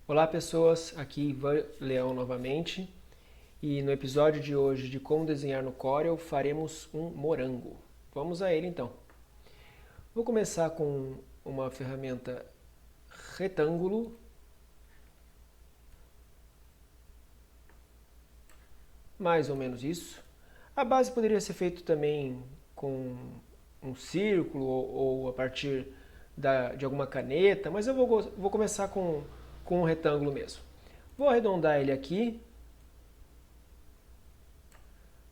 Olá pessoas, aqui Ivan Leão novamente e no episódio de hoje de como desenhar no Corel faremos um morango. Vamos a ele então. Vou começar com uma ferramenta retângulo, mais ou menos isso. A base poderia ser feita também com um círculo ou a partir de alguma caneta, mas eu vou começar com um retângulo mesmo. Vou arredondar ele aqui,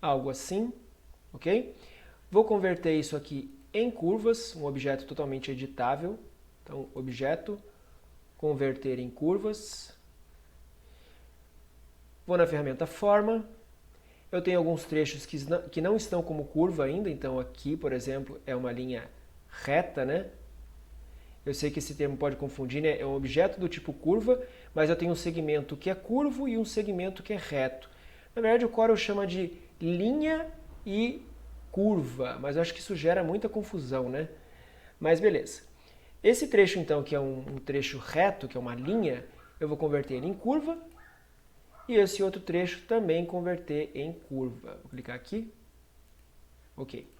algo assim, ok? Vou converter isso aqui em curvas, um objeto totalmente editável. Então, objeto, converter em curvas. Vou na ferramenta forma. Eu tenho alguns trechos que não estão como curva ainda, então aqui, por exemplo, é uma linha reta, né? Eu sei que esse termo pode confundir, né? É um objeto do tipo curva, mas eu tenho um segmento que é curvo e um segmento que é reto. Na verdade, o Corel chama de linha e curva, mas eu acho que isso gera muita confusão, né? Mas beleza. Esse trecho, então, que é um trecho reto, que é uma linha, eu vou converter ele em curva. E esse outro trecho também converter em curva. Vou clicar aqui. Ok.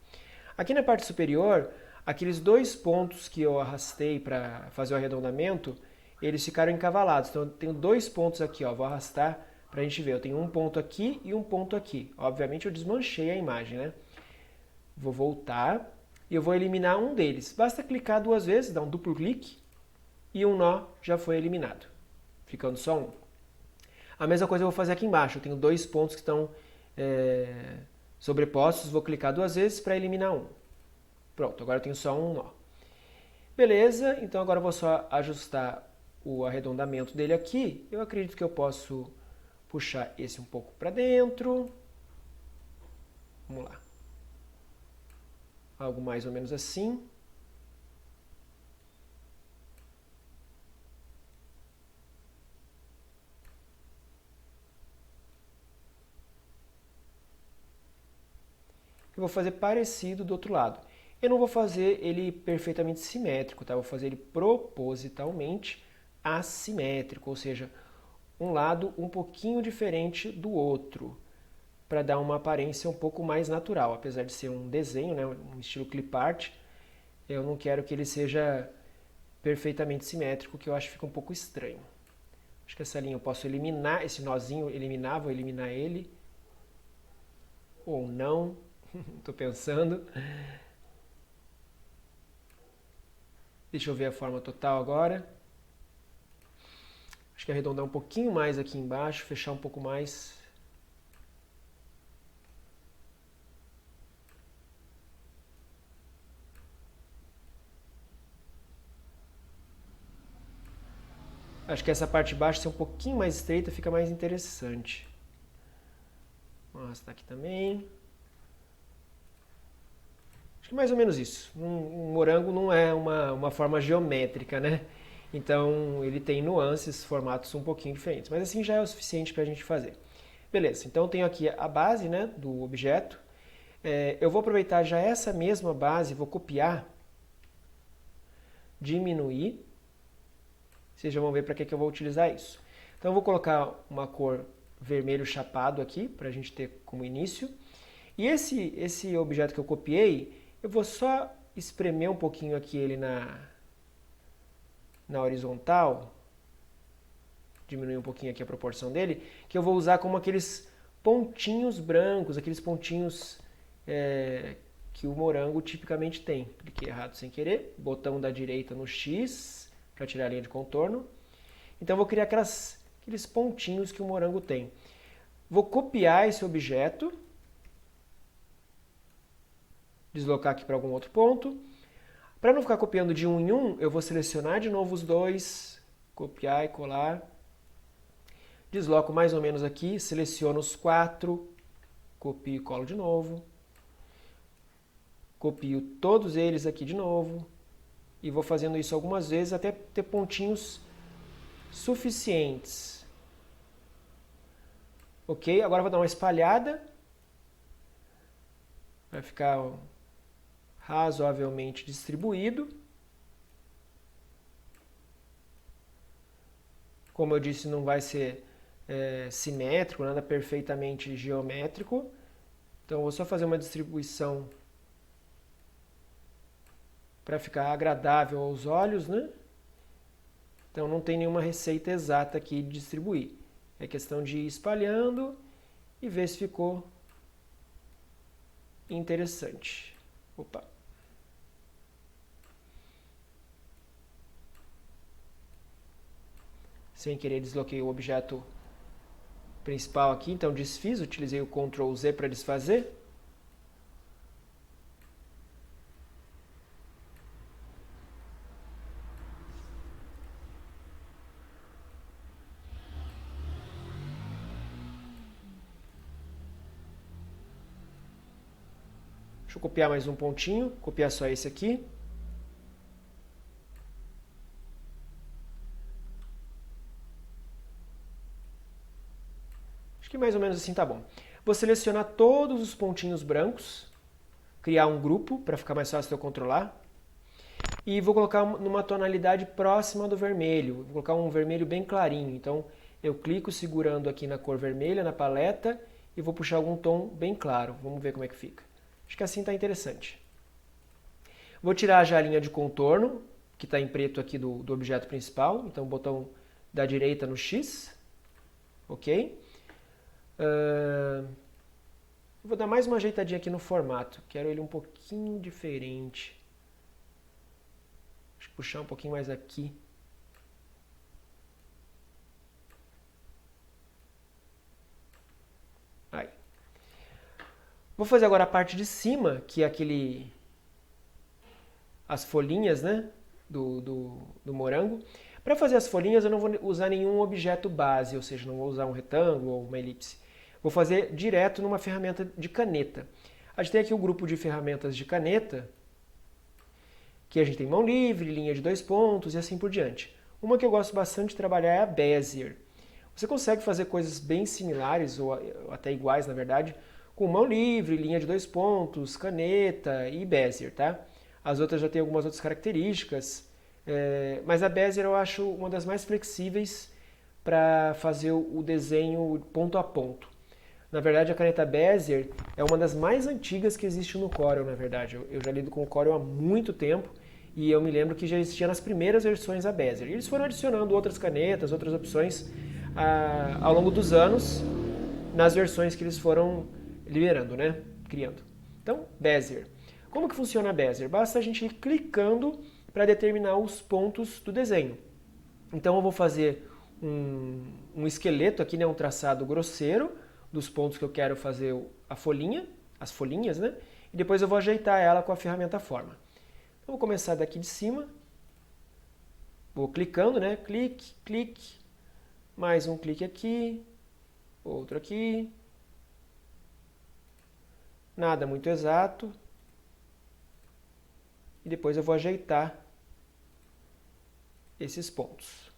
Aqui na parte superior, aqueles dois pontos que eu arrastei para fazer o arredondamento, eles ficaram encavalados. Então eu tenho dois pontos aqui, ó. Vou arrastar para a gente ver. Eu tenho um ponto aqui e um ponto aqui. Obviamente eu desmanchei a imagem, né? Vou voltar e eu vou eliminar um deles. Basta clicar duas vezes, dar um duplo clique e um nó já foi eliminado, ficando só um. A mesma coisa eu vou fazer aqui embaixo. Eu tenho dois pontos que estão sobrepostos. Vou clicar duas vezes para eliminar um. Pronto, agora eu tenho só um nó. Beleza, então agora eu vou só ajustar o arredondamento dele aqui. Eu acredito que eu posso puxar esse um pouco para dentro. Vamos lá. Algo mais ou menos assim. Eu vou fazer parecido do outro lado. Eu não vou fazer ele perfeitamente simétrico, tá? Eu vou fazer ele propositalmente assimétrico, ou seja, um lado um pouquinho diferente do outro, para dar uma aparência um pouco mais natural. Apesar de ser um desenho, né, um estilo clip art, eu não quero que ele seja perfeitamente simétrico, que eu acho que fica um pouco estranho. Acho que essa linha eu posso eliminar, esse nozinho eliminar, vou eliminar ele. Ou não, estou pensando. Deixa eu ver a forma total agora. Acho que arredondar um pouquinho mais aqui embaixo, fechar um pouco mais. Acho que essa parte de baixo ser um pouquinho mais estreita fica mais interessante. Vou arrastar aqui também. Acho que mais ou menos isso. Um morango não é uma forma geométrica, né? Então ele tem nuances, formatos um pouquinho diferentes. Mas assim já é o suficiente para a gente fazer. Beleza, então eu tenho aqui a base, né, do objeto. Eu vou aproveitar já essa mesma base, vou copiar, diminuir. Vocês já vão ver para que eu vou utilizar isso. Então eu vou colocar uma cor vermelho chapado aqui, para a gente ter como início. E esse objeto que eu copiei, eu vou só espremer um pouquinho aqui ele na horizontal, diminuir um pouquinho aqui a proporção dele, que eu vou usar como aqueles pontinhos brancos, aqueles pontinhos que o morango tipicamente tem. Cliquei errado sem querer, botão da direita no X, para tirar a linha de contorno. Então eu vou criar aqueles pontinhos que o morango tem. Vou copiar esse objeto, deslocar aqui para algum outro ponto. Para não ficar copiando de um em um, eu vou selecionar de novo os dois, copiar e colar. Desloco mais ou menos aqui, seleciono os quatro, copio e colo de novo. Copio todos eles aqui de novo. E vou fazendo isso algumas vezes até ter pontinhos suficientes. Ok, agora vou dar uma espalhada. Vai ficar razoavelmente distribuído. Como eu disse, não vai ser simétrico, nada perfeitamente geométrico. Então, eu vou só fazer uma distribuição para ficar agradável aos olhos, né? Então, não tem nenhuma receita exata aqui de distribuir. É questão de ir espalhando e ver se ficou interessante. Opa! Sem querer, desloquei o objeto principal aqui, então desfiz, utilizei o Ctrl Z para desfazer. Deixa eu copiar mais um pontinho, copiar só esse aqui. Acho que mais ou menos assim tá bom. Vou selecionar todos os pontinhos brancos, criar um grupo para ficar mais fácil de eu controlar. E vou colocar numa tonalidade próxima do vermelho. Vou colocar um vermelho bem clarinho. Então eu clico segurando aqui na cor vermelha, na paleta, e vou puxar algum tom bem claro. Vamos ver como é que fica. Acho que assim está interessante. Vou tirar já a linha de contorno, que está em preto aqui do objeto principal. Então botão da direita no X. Ok? Vou dar mais uma ajeitadinha aqui no formato. Quero ele um pouquinho diferente. Acho que puxar um pouquinho mais aqui. Aí. Vou fazer agora a parte de cima, que é as folhinhas, né, do morango. Para fazer as folhinhas eu não vou usar nenhum objeto base, ou seja, não vou usar um retângulo ou uma elipse. Vou fazer direto numa ferramenta de caneta. A gente tem aqui um grupo de ferramentas de caneta, que a gente tem mão livre, linha de 2 pontos e assim por diante. Uma que eu gosto bastante de trabalhar é a Bezier. Você consegue fazer coisas bem similares, ou até iguais na verdade, com mão livre, linha de 2 pontos, caneta e Bezier, tá? As outras já têm algumas outras características, mas a Bezier eu acho uma das mais flexíveis para fazer o desenho ponto a ponto. Na verdade, a caneta Bezier é uma das mais antigas que existe no Corel, na verdade. Eu já lido com o Corel há muito tempo e eu me lembro que já existia nas primeiras versões a Bezier. E eles foram adicionando outras canetas, outras opções ao longo dos anos, nas versões que eles foram liberando, né? Criando. Então, Bezier. Como que funciona a Bezier? Basta a gente ir clicando para determinar os pontos do desenho. Então eu vou fazer um esqueleto aqui, né? Um traçado grosseiro dos pontos que eu quero fazer a folhinha, as folhinhas, né? E depois eu vou ajeitar ela com a ferramenta forma. Então, vou começar daqui de cima. Vou clicando, né? Clique, clique. Mais um clique aqui. Outro aqui. Nada muito exato. E depois eu vou ajeitar esses pontos.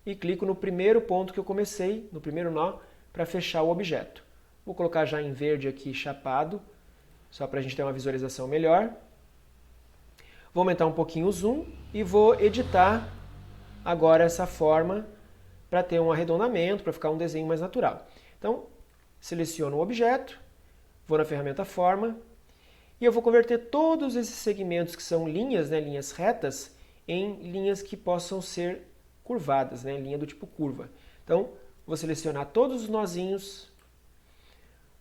E clico no primeiro ponto que eu comecei, no primeiro nó, para fechar o objeto. Vou colocar já em verde aqui, chapado, só para a gente ter uma visualização melhor. Vou aumentar um pouquinho o zoom e vou editar agora essa forma para ter um arredondamento, para ficar um desenho mais natural. Então, seleciono o objeto, vou na ferramenta forma e eu vou converter todos esses segmentos que são linhas, né, linhas retas, em linhas que possam ser curvadas, né, linha do tipo curva. Então, vou selecionar todos os nozinhos,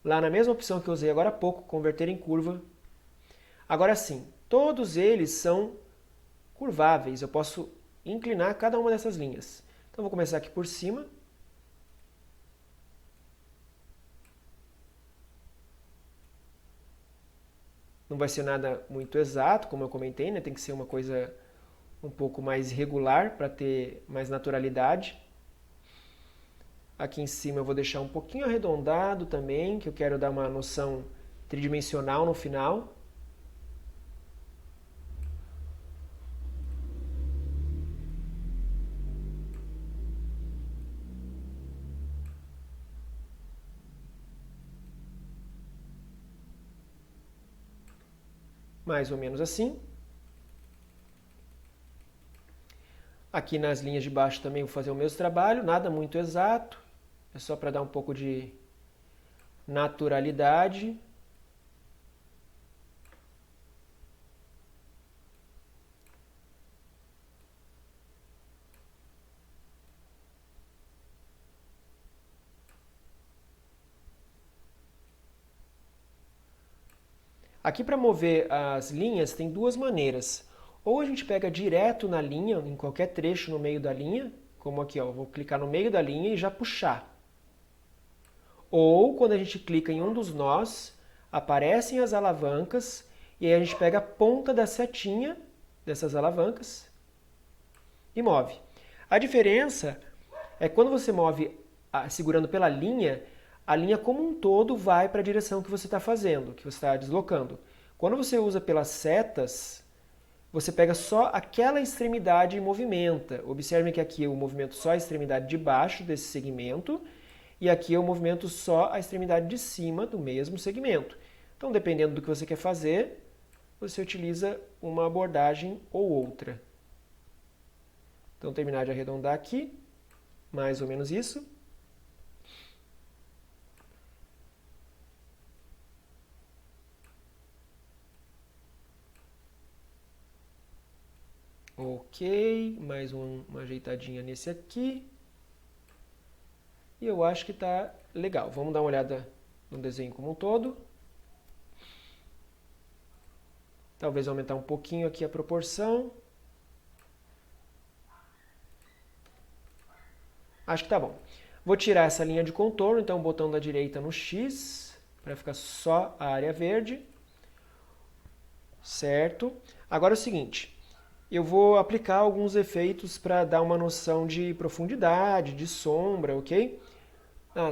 lá na mesma opção que eu usei agora há pouco, converter em curva. Agora sim, todos eles são curváveis, eu posso inclinar cada uma dessas linhas. Então, vou começar aqui por cima. Não vai ser nada muito exato, como eu comentei, né? Tem que ser uma coisa um pouco mais irregular para ter mais naturalidade. Aqui em cima eu vou deixar um pouquinho arredondado também, que eu quero dar uma noção tridimensional no final. mais ou menos assim. Aqui nas linhas de baixo também vou fazer o mesmo trabalho, nada muito exato, é só para dar um pouco de naturalidade. Aqui para mover as linhas tem duas maneiras. Ou a gente pega direto na linha, em qualquer trecho no meio da linha, como aqui, ó, vou clicar no meio da linha e já puxar. Ou quando a gente clica em um dos nós, aparecem as alavancas e aí a gente pega a ponta da setinha dessas alavancas e move. A diferença é que quando você move segurando pela linha, a linha como um todo vai para a direção que você está fazendo, que você está deslocando. Quando você usa pelas setas, você pega só aquela extremidade e movimenta. Observe que aqui eu movimento só a extremidade de baixo desse segmento e aqui eu movimento só a extremidade de cima do mesmo segmento. Então, dependendo do que você quer fazer, você utiliza uma abordagem ou outra. Então, terminar de arredondar aqui, mais ou menos isso. Ok, mais uma ajeitadinha nesse aqui. E eu acho que está legal. Vamos dar uma olhada no desenho como um todo. Talvez aumentar um pouquinho aqui a proporção. Acho que tá bom. Vou tirar essa linha de contorno, então botão da direita no X, para ficar só a área verde. Certo? Agora é o seguinte, eu vou aplicar alguns efeitos para dar uma noção de profundidade, de sombra, ok?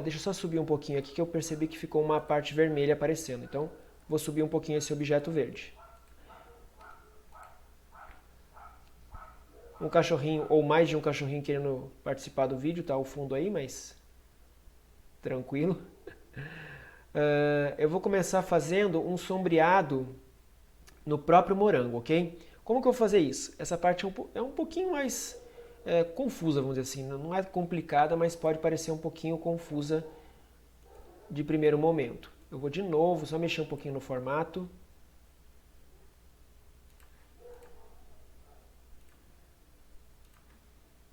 Deixa eu só subir um pouquinho aqui que eu percebi que ficou uma parte vermelha aparecendo. Então, vou subir um pouquinho esse objeto verde. Um cachorrinho, ou mais de um cachorrinho querendo participar do vídeo, tá ao fundo aí, mas tranquilo. Eu vou começar fazendo um sombreado no próprio morango, ok? Como que eu vou fazer isso? Essa parte é um pouquinho mais confusa, vamos dizer assim. Não é complicada, mas pode parecer um pouquinho confusa de primeiro momento. Eu vou de novo, só mexer um pouquinho no formato.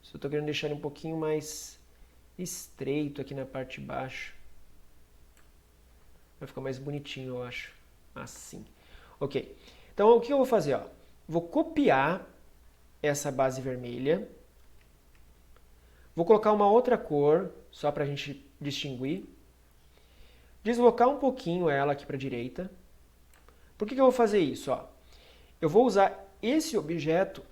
Só estou querendo deixar ele um pouquinho mais estreito aqui na parte de baixo. Vai ficar mais bonitinho, eu acho. Assim. Ok. Então, o que eu vou fazer? Ó? Vou copiar essa base vermelha. Vou colocar uma outra cor, só para a gente distinguir. Deslocar um pouquinho ela aqui para a direita. Por que eu vou fazer isso? Ó? Eu vou usar esse objeto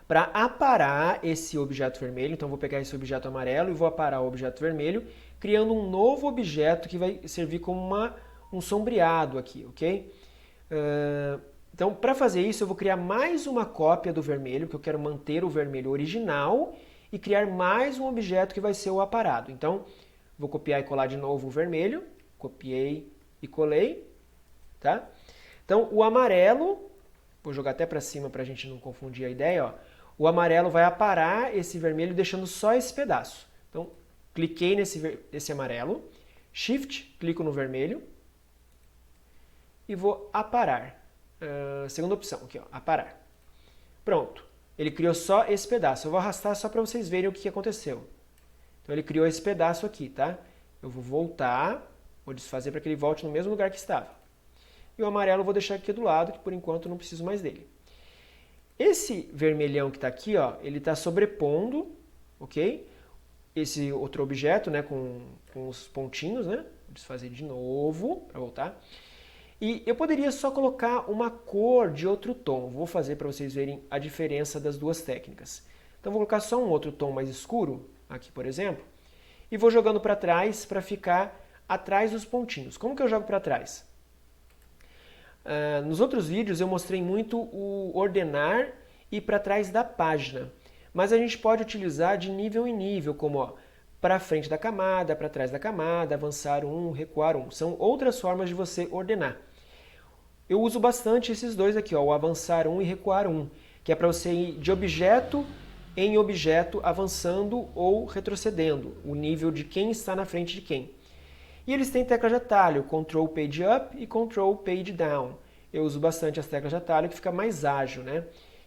para aparar esse objeto vermelho. Então, vou pegar esse objeto amarelo e vou aparar o objeto vermelho, criando um novo objeto que vai servir como um sombreado aqui, ok? Então, para fazer isso, eu vou criar mais uma cópia do vermelho, que eu quero manter o vermelho original, e criar mais um objeto que vai ser o aparado. Então, vou copiar e colar de novo o vermelho, copiei e colei, tá? Então, o amarelo, vou jogar até para cima para a gente não confundir a ideia, ó. O amarelo vai aparar esse vermelho, deixando só esse pedaço. Então, cliquei nesse amarelo, Shift, clico no vermelho, e vou aparar. Segunda opção, aqui, ó, aparar. Pronto. Ele criou só esse pedaço. Eu vou arrastar só para vocês verem o que aconteceu. Então ele criou esse pedaço aqui, tá? Eu vou voltar, vou desfazer para que ele volte no mesmo lugar que estava. E o amarelo eu vou deixar aqui do lado, que por enquanto eu não preciso mais dele. Esse vermelhão que está aqui, ó, ele está sobrepondo, ok? Esse outro objeto, né, com os pontinhos, né? Vou desfazer de novo para voltar. E eu poderia só colocar uma cor de outro tom. Vou fazer para vocês verem a diferença das duas técnicas. Então vou colocar só um outro tom mais escuro, aqui por exemplo, e vou jogando para trás para ficar atrás dos pontinhos. Como que eu jogo para trás? Nos outros vídeos eu mostrei muito o ordenar e para trás da página. Mas a gente pode utilizar de nível em nível, como para frente da camada, para trás da camada, avançar um, recuar um. São outras formas de você ordenar. Eu uso bastante esses dois aqui, ó, o avançar 1 e recuar 1, que é para você ir de objeto em objeto, avançando ou retrocedendo, o nível de quem está na frente de quem. E eles têm tecla de atalho, Control Page Up e Control Page Down. Eu uso bastante as teclas de atalho, que fica mais ágil, né?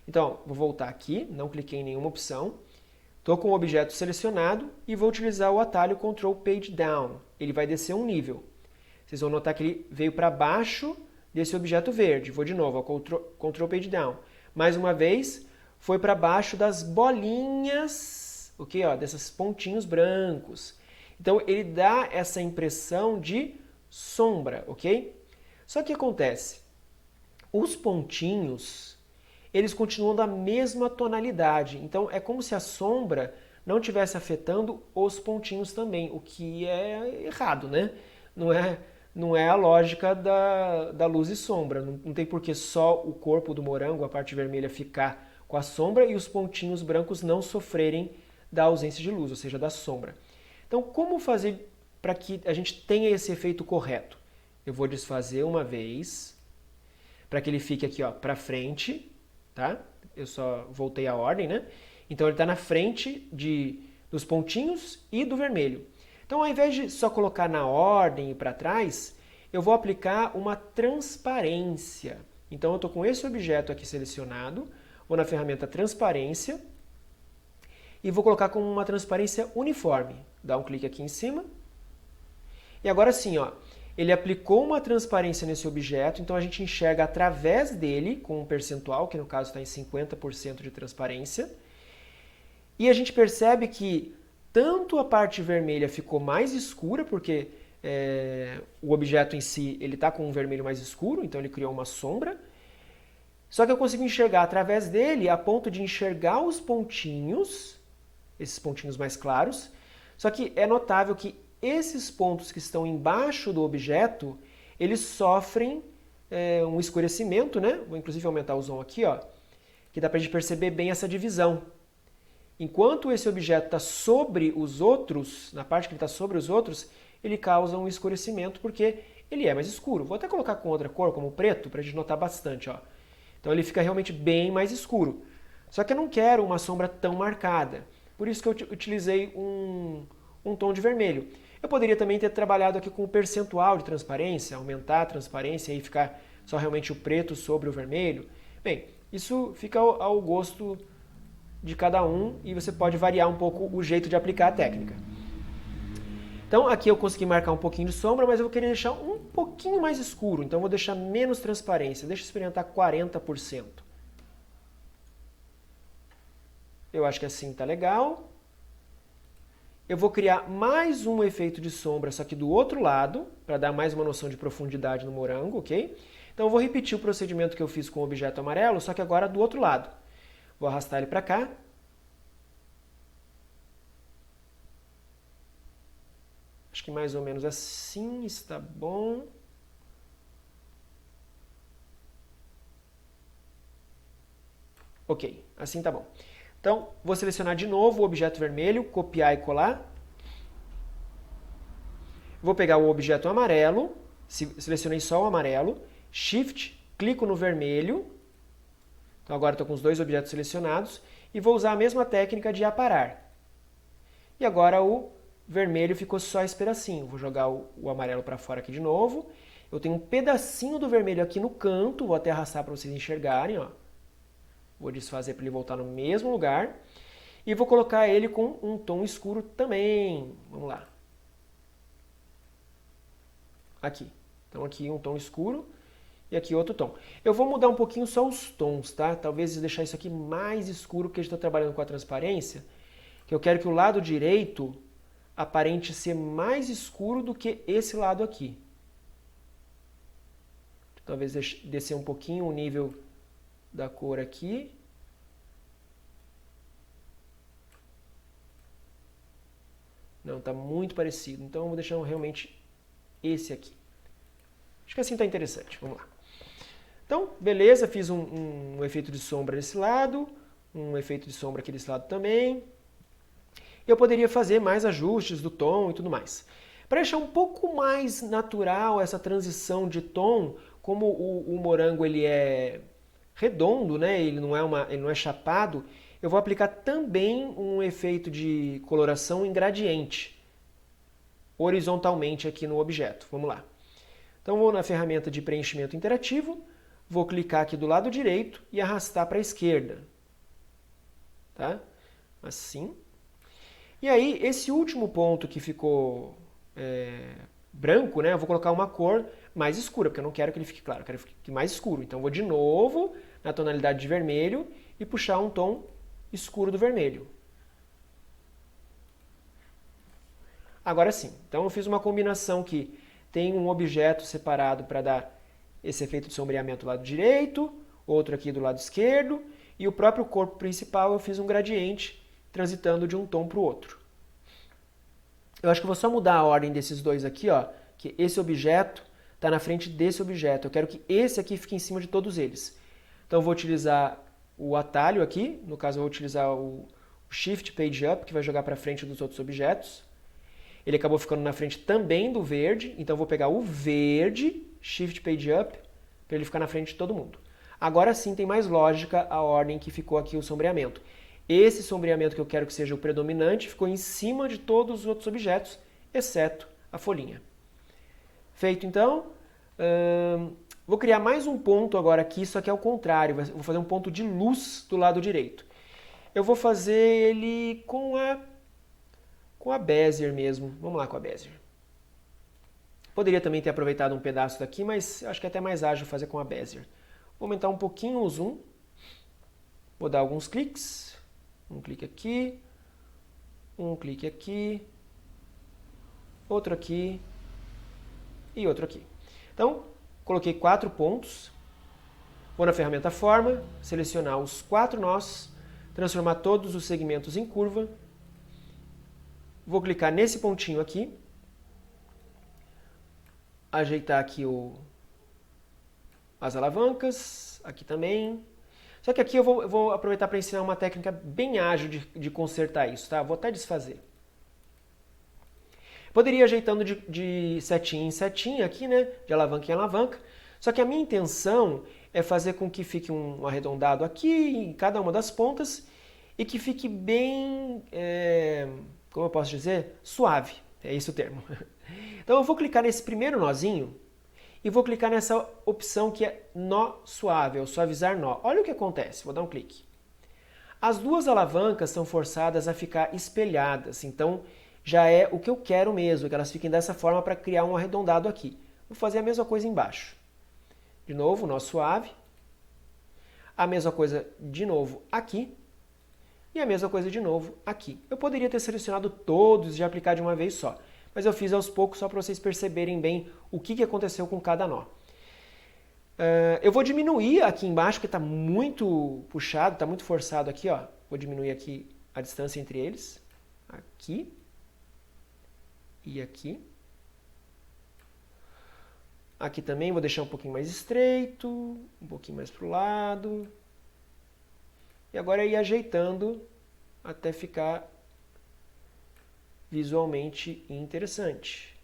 Então, vou voltar aqui, não cliquei em nenhuma opção. Estou com o objeto selecionado e vou utilizar o atalho Control Page Down. Ele vai descer um nível. Vocês vão notar que ele veio para baixo desse objeto verde. Vou de novo, ó, Control Page Down. Mais uma vez, foi para baixo das bolinhas, ok? Ó, desses pontinhos brancos. Então, ele dá essa impressão de sombra, ok? Só que acontece, os pontinhos, eles continuam da mesma tonalidade. Então, é como se a sombra não estivesse afetando os pontinhos também, o que é errado, né? Não é a lógica da luz e sombra. Não tem por que só o corpo do morango, a parte vermelha, ficar com a sombra e os pontinhos brancos não sofrerem da ausência de luz, ou seja, da sombra. Então, como fazer para que a gente tenha esse efeito correto? Eu vou desfazer uma vez, para que ele fique aqui para frente, tá? Eu só voltei a ordem, né? Então, ele está na frente dos pontinhos e do vermelho. Então, ao invés de só colocar na ordem e para trás, eu vou aplicar uma transparência. Então, eu estou com esse objeto aqui selecionado, vou na ferramenta Transparência e vou colocar como uma transparência uniforme. Dá um clique aqui em cima. E agora sim, ó, ele aplicou uma transparência nesse objeto, então a gente enxerga através dele, com um percentual, que no caso está em 50% de transparência. E a gente percebe que tanto a parte vermelha ficou mais escura, porque o objeto em si está com um vermelho mais escuro, então ele criou uma sombra. Só que eu consigo enxergar através dele a ponto de enxergar os pontinhos, esses pontinhos mais claros. Só que é notável que esses pontos que estão embaixo do objeto, eles sofrem um escurecimento, né? Vou inclusive aumentar o zoom aqui, ó, que dá para a gente perceber bem essa divisão. Enquanto esse objeto está sobre os outros, na parte que ele está sobre os outros, ele causa um escurecimento porque ele é mais escuro. Vou até colocar com outra cor, como preto, para a gente notar bastante, ó. Então ele fica realmente bem mais escuro. Só que eu não quero uma sombra tão marcada. Por isso que eu utilizei um tom de vermelho. Eu poderia também ter trabalhado aqui com o percentual de transparência, aumentar a transparência e ficar só realmente o preto sobre o vermelho. Bem, isso fica ao gosto de cada um e você pode variar um pouco o jeito de aplicar a técnica. Então aqui eu consegui marcar um pouquinho de sombra, mas eu vou querer deixar um pouquinho mais escuro, então eu vou deixar menos transparência. Deixa eu experimentar 40%. Eu acho que assim tá legal. Eu vou criar mais um efeito de sombra, só que do outro lado, para dar mais uma noção de profundidade no morango, ok? Então eu vou repetir o procedimento que eu fiz com o objeto amarelo, só que agora do outro lado. Vou arrastar ele para cá. Acho que mais ou menos assim está bom. Ok, assim tá bom. Então, vou selecionar de novo o objeto vermelho, copiar e colar. Vou pegar o objeto amarelo, selecionei só o amarelo, Shift, clico no vermelho. Então agora estou com os dois objetos selecionados e vou usar a mesma técnica de aparar. E agora o vermelho ficou só esse pedacinho. Vou jogar o amarelo para fora aqui de novo. Eu tenho um pedacinho do vermelho aqui no canto, vou até arrastar para vocês enxergarem, ó. Vou desfazer para ele voltar no mesmo lugar. E vou colocar ele com um tom escuro também. Vamos lá. Aqui. Então aqui um tom escuro e aqui outro tom. Eu vou mudar um pouquinho só os tons, tá? Talvez deixar isso aqui mais escuro, porque a gente está trabalhando com a transparência. Que eu quero que o lado direito aparente ser mais escuro do que esse lado aqui. Talvez descer um pouquinho o nível da cor aqui. Não, está muito parecido. Então eu vou deixar realmente esse aqui. Acho que assim está interessante. Vamos lá. Então, beleza, fiz um efeito de sombra desse lado, um efeito de sombra aqui desse lado também. Eu poderia fazer mais ajustes do tom e tudo mais. Para deixar um pouco mais natural essa transição de tom, como o morango ele é redondo, né? Ele não é chapado, eu vou aplicar também um efeito de coloração em gradiente, horizontalmente aqui no objeto. Vamos lá. Então vou na ferramenta de preenchimento interativo, vou clicar aqui do lado direito e arrastar para a esquerda. Tá? Assim. E aí, esse último ponto que ficou branco, né? Eu vou colocar uma cor mais escura, porque eu não quero que ele fique claro, eu quero que fique mais escuro. Então, eu vou de novo na tonalidade de vermelho e puxar um tom escuro do vermelho. Agora sim. Então, eu fiz uma combinação que tem um objeto separado para dar esse efeito de sombreamento do lado direito, outro aqui do lado esquerdo, e o próprio corpo principal eu fiz um gradiente transitando de um tom para o outro. Eu acho que vou só mudar a ordem desses dois aqui, ó, que esse objeto está na frente desse objeto. Eu quero que esse aqui fique em cima de todos eles. Então eu vou utilizar o atalho aqui, no caso eu vou utilizar o Shift Page Up, que vai jogar para frente dos outros objetos. Ele acabou ficando na frente também do verde, então eu vou pegar o verde, Shift Page Up, para ele ficar na frente de todo mundo. Agora sim tem mais lógica a ordem que ficou aqui o sombreamento. Esse sombreamento que eu quero que seja o predominante ficou em cima de todos os outros objetos, exceto a folhinha. Feito então, vou criar mais um ponto agora aqui, só que é o contrário, vou fazer um ponto de luz do lado direito. Eu vou fazer ele com a Bezier mesmo. Vamos lá com a Bezier. Poderia também ter aproveitado um pedaço daqui, mas acho que é até mais ágil fazer com a Bezier. Vou aumentar um pouquinho o zoom. Vou dar alguns cliques. Um clique aqui. Um clique aqui. Outro aqui. E outro aqui. Então, coloquei 4 pontos. Vou na ferramenta Forma, selecionar os 4 nós, transformar todos os segmentos em curva. Vou clicar nesse pontinho aqui. Ajeitar aqui as alavancas, aqui também. Só que aqui eu vou aproveitar para ensinar uma técnica bem ágil de consertar isso, tá? Vou até desfazer. Poderia ir ajeitando de setinha em setinha aqui, né? De alavanca em alavanca. Só que a minha intenção é fazer com que fique um arredondado aqui em cada uma das pontas e que fique bem, como eu posso dizer? Suave. É esse o termo. Então eu vou clicar nesse primeiro nozinho e vou clicar nessa opção que é nó suave, ou suavizar nó. Olha o que acontece, vou dar um clique. As duas alavancas são forçadas a ficar espelhadas, então já é o que eu quero mesmo, que elas fiquem dessa forma para criar um arredondado aqui. Vou fazer a mesma coisa embaixo. De novo, nó suave. A mesma coisa de novo aqui. E a mesma coisa de novo aqui. Eu poderia ter selecionado todos e já aplicar de uma vez só, mas eu fiz aos poucos só para vocês perceberem bem o que aconteceu com cada nó. Eu vou diminuir aqui embaixo, que está muito puxado, está muito forçado aqui, ó. Vou diminuir aqui a distância entre eles. Aqui. E aqui. Aqui também vou deixar um pouquinho mais estreito, um pouquinho mais para o lado. E agora ir ajeitando até ficar visualmente interessante.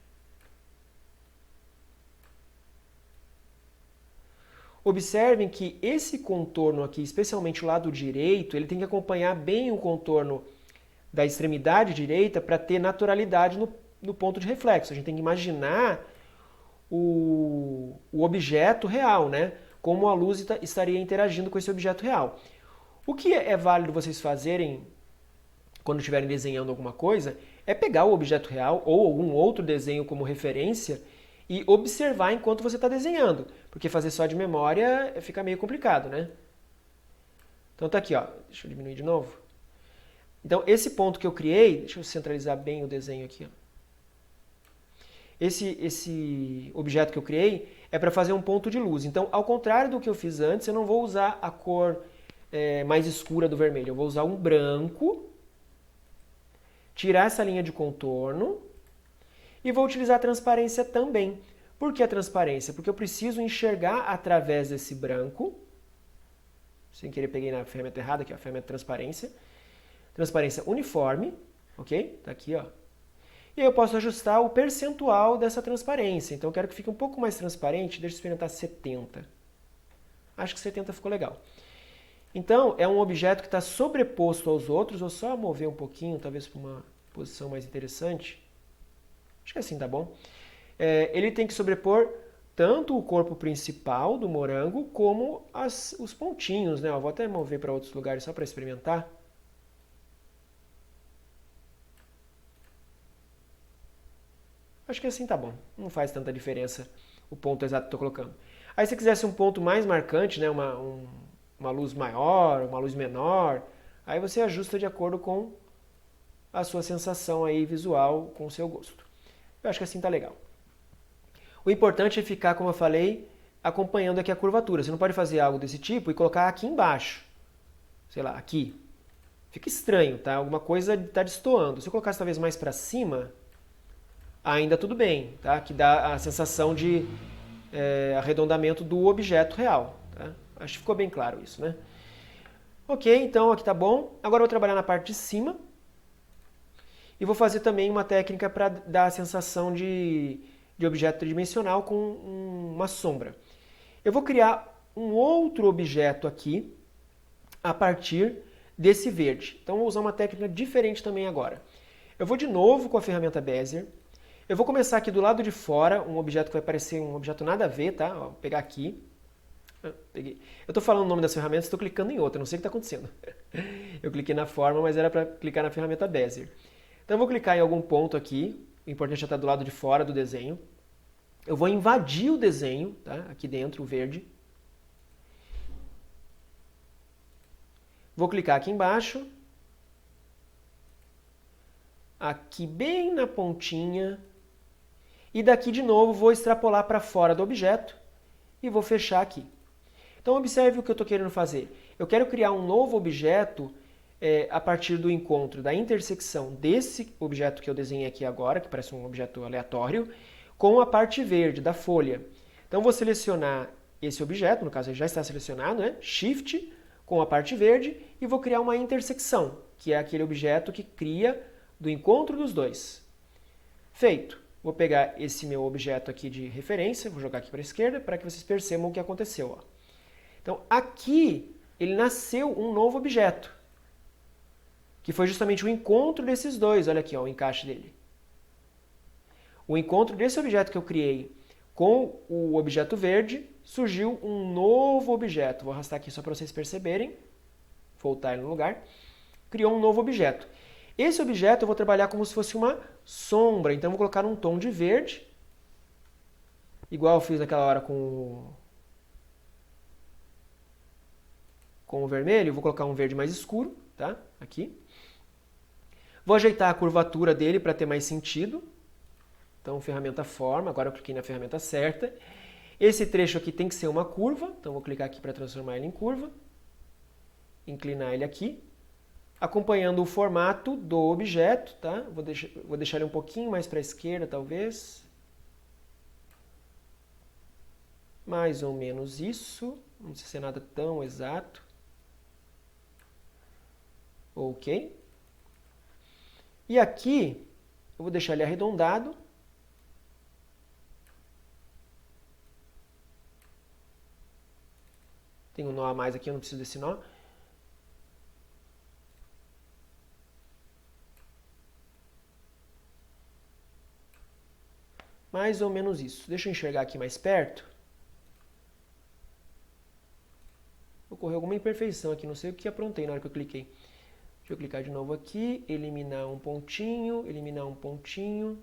Observem que esse contorno aqui, especialmente o lado direito, ele tem que acompanhar bem o contorno da extremidade direita para ter naturalidade no ponto de reflexo. A gente tem que imaginar o objeto real, né? Como a luz estaria interagindo com esse objeto real. O que é válido vocês fazerem quando estiverem desenhando alguma coisa é pegar o objeto real ou algum outro desenho como referência e observar enquanto você está desenhando, porque fazer só de memória fica meio complicado, né? Então tá aqui, ó. Deixa eu diminuir de novo. Então esse ponto que eu criei, deixa eu centralizar bem o desenho aqui, ó. Esse objeto que eu criei é para fazer um ponto de luz. Então, ao contrário do que eu fiz antes, eu não vou usar a cor mais escura do vermelho. Eu vou usar um branco, tirar essa linha de contorno e vou utilizar a transparência também. Por que a transparência? Porque eu preciso enxergar através desse branco. Sem querer, peguei na ferramenta errada aqui, ó, a ferramenta transparência. Transparência uniforme, ok? Tá aqui, ó. E aí eu posso ajustar o percentual dessa transparência. Então eu quero que fique um pouco mais transparente, deixa eu experimentar 70. Acho que 70 ficou legal. Então é um objeto que está sobreposto aos outros, vou só mover um pouquinho, talvez para uma posição mais interessante. Acho que assim tá bom. Ele tem que sobrepor tanto o corpo principal do morango, como os pontinhos, né? Eu vou até mover para outros lugares só para experimentar. Acho que assim tá bom. Não faz tanta diferença o ponto exato que estou colocando. Aí se quisesse um ponto mais marcante, né? Uma luz maior, uma luz menor, aí você ajusta de acordo com a sua sensação aí visual, com o seu gosto. Eu acho que assim tá legal. O importante é ficar, como eu falei, acompanhando aqui a curvatura. Você não pode fazer algo desse tipo e colocar aqui embaixo. Sei lá, aqui. Fica estranho, tá? Alguma coisa está destoando. Se eu colocasse talvez mais para cima, ainda tudo bem, tá? Que dá a sensação de arredondamento do objeto real. Tá? Acho que ficou bem claro isso, né? Ok, então aqui tá bom. Agora eu vou trabalhar na parte de cima. E vou fazer também uma técnica para dar a sensação de objeto tridimensional com uma sombra. Eu vou criar um outro objeto aqui a partir desse verde. Então vou usar uma técnica diferente também agora. Eu vou de novo com a ferramenta Bezier. Eu vou começar aqui do lado de fora, um objeto que vai parecer um objeto nada a ver, tá? Vou pegar aqui. Peguei. Eu estou falando o nome das ferramentas, estou clicando em outra, não sei o que está acontecendo. Eu cliquei na forma, mas era para clicar na ferramenta Bezier. Então eu vou clicar em algum ponto aqui, o importante é estar do lado de fora do desenho. Eu vou invadir o desenho, tá? Aqui dentro, o verde. Vou clicar aqui embaixo. Aqui bem na pontinha. E daqui de novo vou extrapolar para fora do objeto e vou fechar aqui. Então observe o que eu estou querendo fazer. Eu quero criar um novo objeto a partir do encontro da intersecção desse objeto que eu desenhei aqui agora, que parece um objeto aleatório, com a parte verde da folha. Então vou selecionar esse objeto, no caso ele já está selecionado, né? Shift com a parte verde e vou criar uma intersecção, que é aquele objeto que cria do encontro dos dois. Feito. Vou pegar esse meu objeto aqui de referência, vou jogar aqui para a esquerda para que vocês percebam o que aconteceu. Ó. Então aqui ele nasceu um novo objeto, que foi justamente o encontro desses dois. Olha aqui ó, o encaixe dele. O encontro desse objeto que eu criei com o objeto verde, surgiu um novo objeto. Vou arrastar aqui só para vocês perceberem. Voltar ele no lugar. Criou um novo objeto. Esse objeto eu vou trabalhar como se fosse uma sombra. Então eu vou colocar um tom de verde. Igual eu fiz naquela hora com o vermelho. Vou colocar um verde mais escuro, tá? Aqui. Vou ajeitar a curvatura dele para ter mais sentido. Então, ferramenta forma, agora eu cliquei na ferramenta certa. Esse trecho aqui tem que ser uma curva, então vou clicar aqui para transformar ele em curva. Inclinar ele aqui. Acompanhando o formato do objeto, tá? Vou deixar ele um pouquinho mais para a esquerda, talvez. Mais ou menos isso. Não precisa ser nada tão exato. Ok. E aqui, eu vou deixar ele arredondado. Tem um nó a mais aqui, eu não preciso desse nó. Mais ou menos isso. Deixa eu enxergar aqui mais perto. Ocorreu alguma imperfeição aqui, não sei o que aprontei na hora que eu cliquei. Deixa eu clicar de novo aqui, eliminar um pontinho, eliminar um pontinho.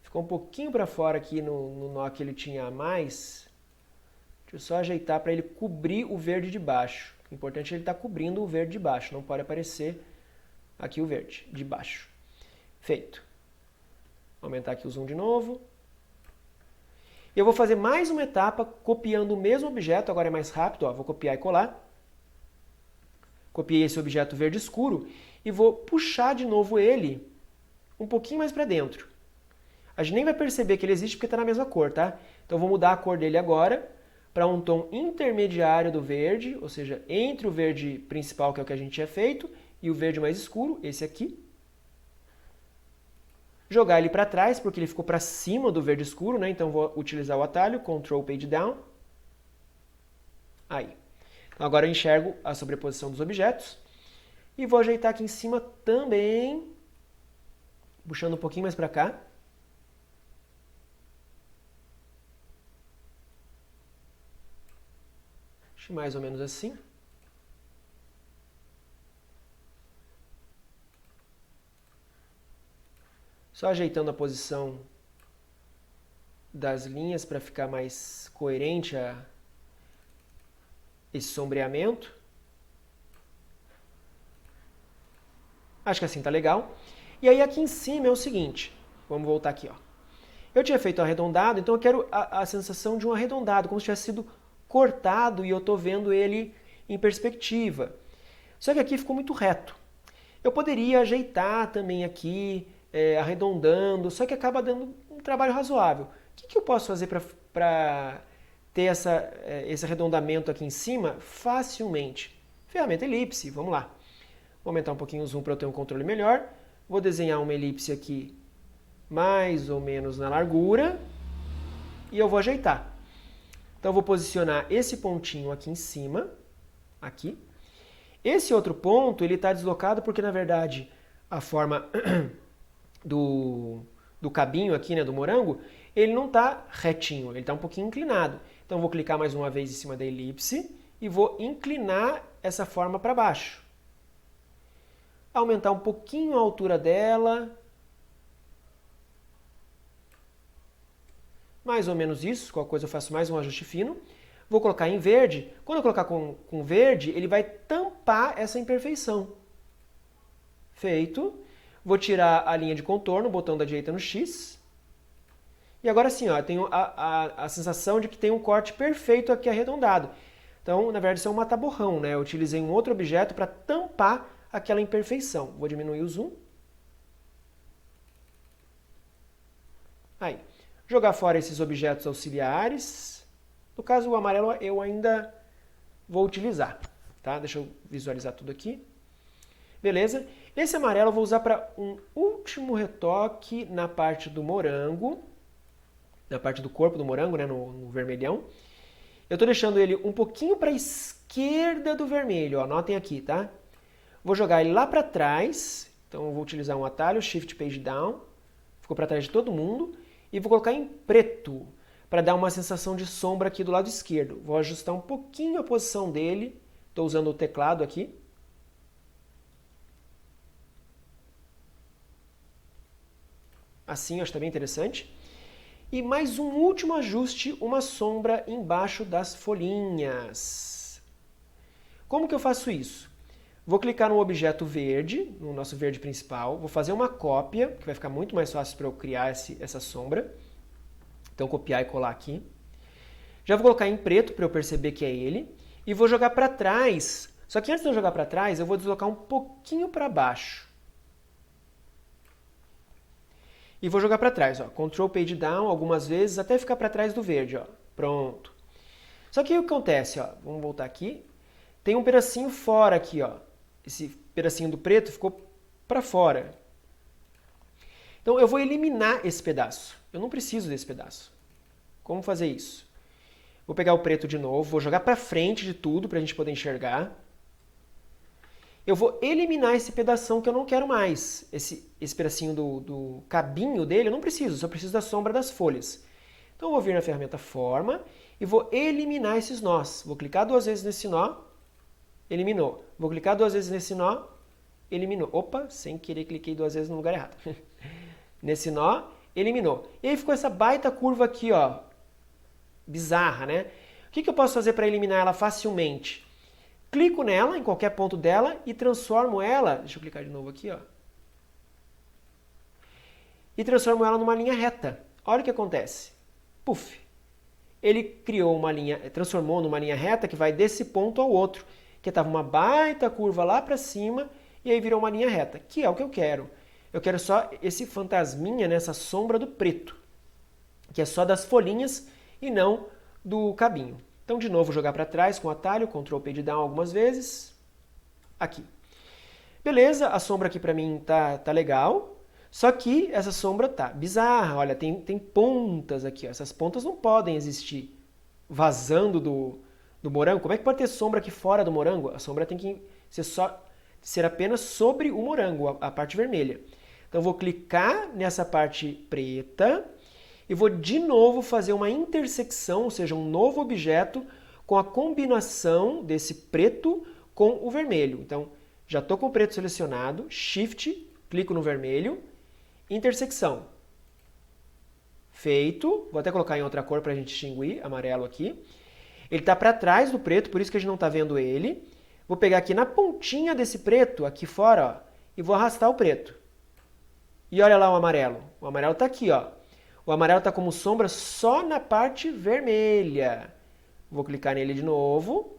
Ficou um pouquinho para fora aqui no nó que ele tinha a mais. Deixa eu só ajeitar para ele cobrir o verde de baixo. O importante é ele estar cobrindo o verde de baixo, não pode aparecer aqui o verde de baixo. Feito. Vou aumentar aqui o zoom de novo. E eu vou fazer mais uma etapa copiando o mesmo objeto, agora é mais rápido, ó, vou copiar e colar. Copiei esse objeto verde escuro e vou puxar de novo ele um pouquinho mais para dentro. A gente nem vai perceber que ele existe porque está na mesma cor, tá? Então vou mudar a cor dele agora para um tom intermediário do verde, ou seja, entre o verde principal, que é o que a gente tinha feito, e o verde mais escuro, esse aqui. Jogar ele para trás, porque ele ficou para cima do verde escuro, né? Então vou utilizar o atalho, Ctrl Page Down. Aí. Então agora eu enxergo a sobreposição dos objetos. E vou ajeitar aqui em cima também, puxando um pouquinho mais para cá. Acho mais ou menos assim. Só ajeitando a posição das linhas para ficar mais coerente a esse sombreamento. Acho que assim tá legal. E aí aqui em cima é o seguinte, vamos voltar aqui, ó. Eu tinha feito arredondado, então eu quero a sensação de um arredondado, como se tivesse sido cortado e eu estou vendo ele em perspectiva. Só que aqui ficou muito reto. Eu poderia ajeitar também aqui, arredondando, só que acaba dando um trabalho razoável. O que eu posso fazer para ter esse arredondamento aqui em cima facilmente? Ferramenta elipse, vamos lá. Vou aumentar um pouquinho o zoom para eu ter um controle melhor. Vou desenhar uma elipse aqui mais ou menos na largura e eu vou ajeitar. Então eu vou posicionar esse pontinho aqui em cima, aqui. Esse outro ponto ele está deslocado porque na verdade a forma do cabinho aqui, né, do morango, ele não está retinho, ele está um pouquinho inclinado. Então eu vou clicar mais uma vez em cima da elipse e vou inclinar essa forma para baixo. Aumentar um pouquinho a altura dela. Mais ou menos isso, qualquer coisa eu faço mais um ajuste fino. Vou colocar em verde. Quando eu colocar com verde, ele vai tampar essa imperfeição. Feito. Vou tirar a linha de contorno, botão da direita no X. E agora sim, ó, eu tenho a sensação de que tem um corte perfeito aqui arredondado. Então, na verdade, isso é um mata-borrão, né? Eu utilizei um outro objeto para tampar aquela imperfeição. Vou diminuir o zoom. Aí. Jogar fora esses objetos auxiliares. No caso, o amarelo eu ainda vou utilizar. Tá? Deixa eu visualizar tudo aqui. Beleza? Esse amarelo eu vou usar para um último retoque na parte do morango. Na parte do corpo do morango, né? no vermelhão. Eu estou deixando ele um pouquinho para a esquerda do vermelho. Ó, notem aqui, tá? Vou jogar ele lá para trás. Então eu vou utilizar um atalho, Shift Page Down. Ficou para trás de todo mundo. E vou colocar em preto, para dar uma sensação de sombra aqui do lado esquerdo. Vou ajustar um pouquinho a posição dele. Estou usando o teclado aqui. Assim, acho que está bem interessante. E mais um último ajuste, uma sombra embaixo das folhinhas. Como que eu faço isso? Vou clicar no objeto verde, no nosso verde principal, vou fazer uma cópia, que vai ficar muito mais fácil para eu criar essa sombra. Então, copiar e colar aqui. Já vou colocar em preto para eu perceber que é ele. E vou jogar para trás. Só que antes de eu jogar para trás, eu vou deslocar um pouquinho para baixo. E vou jogar para trás, ó. Ctrl Page Down algumas vezes, até ficar para trás do verde, ó. Pronto. Só que o que acontece, ó? Vamos voltar aqui. Tem um pedacinho fora aqui, ó. Esse pedacinho do preto ficou para fora. Então eu vou eliminar esse pedaço. Eu não preciso desse pedaço. Como fazer isso? Vou pegar o preto de novo, vou jogar para frente de tudo para a gente poder enxergar. Eu vou eliminar esse pedação que eu não quero mais. Esse pedacinho do cabinho dele eu não preciso, só preciso da sombra das folhas. Então eu vou vir na ferramenta Forma e vou eliminar esses nós. Vou clicar 2 vezes nesse nó, eliminou. Vou clicar 2 vezes nesse nó, eliminou. Opa, sem querer cliquei 2 vezes no lugar errado. Nesse nó, eliminou. E aí ficou essa baita curva aqui, ó, bizarra, né? O que eu posso fazer para eliminar ela facilmente? Clico nela, em qualquer ponto dela, e transformo ela, deixa eu clicar de novo aqui, ó, e transformo ela numa linha reta. Olha o que acontece. Puf! Ele criou uma linha, transformou numa linha reta que vai desse ponto ao outro, que estava uma baita curva lá para cima, e aí virou uma linha reta, que é o que eu quero. Eu quero só esse fantasminha, né, essa sombra do preto, que é só das folhinhas e não do cabinho. Então, de novo, jogar para trás com o atalho, Ctrl P de down algumas vezes. Aqui. Beleza, a sombra aqui para mim tá legal. Só que essa sombra tá bizarra. Olha, tem pontas aqui. Ó. Essas pontas não podem existir vazando do morango. Como é que pode ter sombra aqui fora do morango? A sombra tem que ser apenas sobre o morango, a parte vermelha. Então, eu vou clicar nessa parte preta e vou de novo fazer uma intersecção, ou seja, um novo objeto com a combinação desse preto com o vermelho. Então, já estou com o preto selecionado, Shift, clico no vermelho, intersecção. Feito. Vou até colocar em outra cor para a gente distinguir, amarelo aqui. Ele está para trás do preto, por isso que a gente não está vendo ele. Vou pegar aqui na pontinha desse preto, aqui fora, ó, e vou arrastar o preto. E olha lá o amarelo. O amarelo está aqui, ó. O amarelo está como sombra só na parte vermelha. Vou clicar nele de novo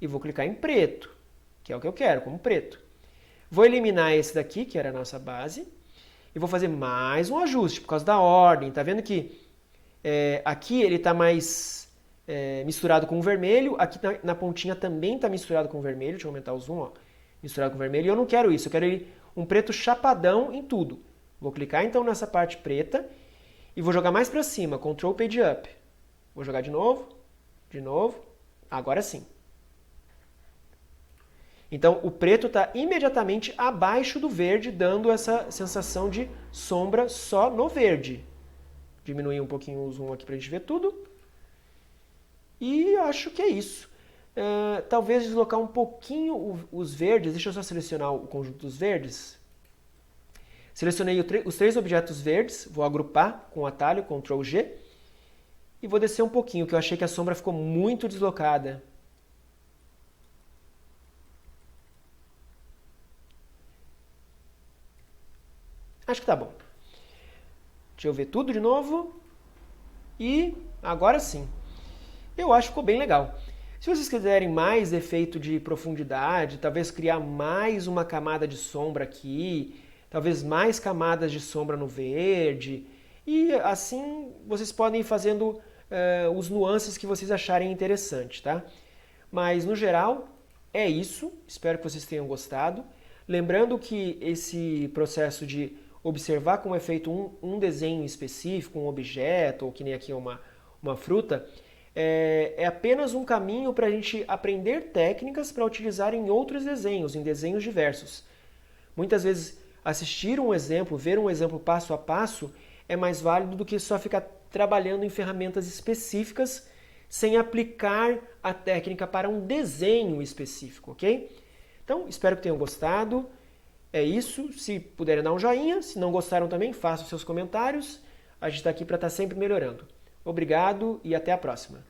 e vou clicar em preto, que é o que eu quero, como preto. Vou eliminar esse daqui, que era a nossa base, e vou fazer mais um ajuste por causa da ordem. Tá vendo que aqui ele está mais misturado com o vermelho, aqui na pontinha também está misturado com o vermelho. Deixa eu aumentar o zoom, ó. Misturado com o vermelho. E eu não quero isso, eu quero ele um preto chapadão em tudo. Vou clicar então nessa parte preta e vou jogar mais para cima, Ctrl Page Up. Vou jogar de novo, agora sim. Então o preto está imediatamente abaixo do verde, dando essa sensação de sombra só no verde. Diminuir um pouquinho o zoom aqui para a gente ver tudo. E acho que é isso. Talvez deslocar um pouquinho os verdes, deixa eu só selecionar o conjunto dos verdes. Selecionei os 3 objetos verdes, vou agrupar com o atalho, Ctrl G, e vou descer um pouquinho, que eu achei que a sombra ficou muito deslocada. Acho que tá bom. Deixa eu ver tudo de novo. E agora sim. Eu acho que ficou bem legal. Se vocês quiserem mais efeito de profundidade, talvez criar mais uma camada de sombra aqui, talvez mais camadas de sombra no verde, e assim vocês podem ir fazendo os nuances que vocês acharem interessante, tá? Mas no geral é isso, espero que vocês tenham gostado. Lembrando que esse processo de observar como é feito um desenho específico, um objeto, ou que nem aqui uma fruta, é apenas um caminho para a gente aprender técnicas para utilizar em outros desenhos, em desenhos diversos. Muitas vezes assistir um exemplo, ver um exemplo passo a passo, é mais válido do que só ficar trabalhando em ferramentas específicas sem aplicar a técnica para um desenho específico, ok? Então, espero que tenham gostado. É isso. Se puderem dar um joinha, se não gostaram também, façam seus comentários. A gente está aqui para estar sempre melhorando. Obrigado e até a próxima.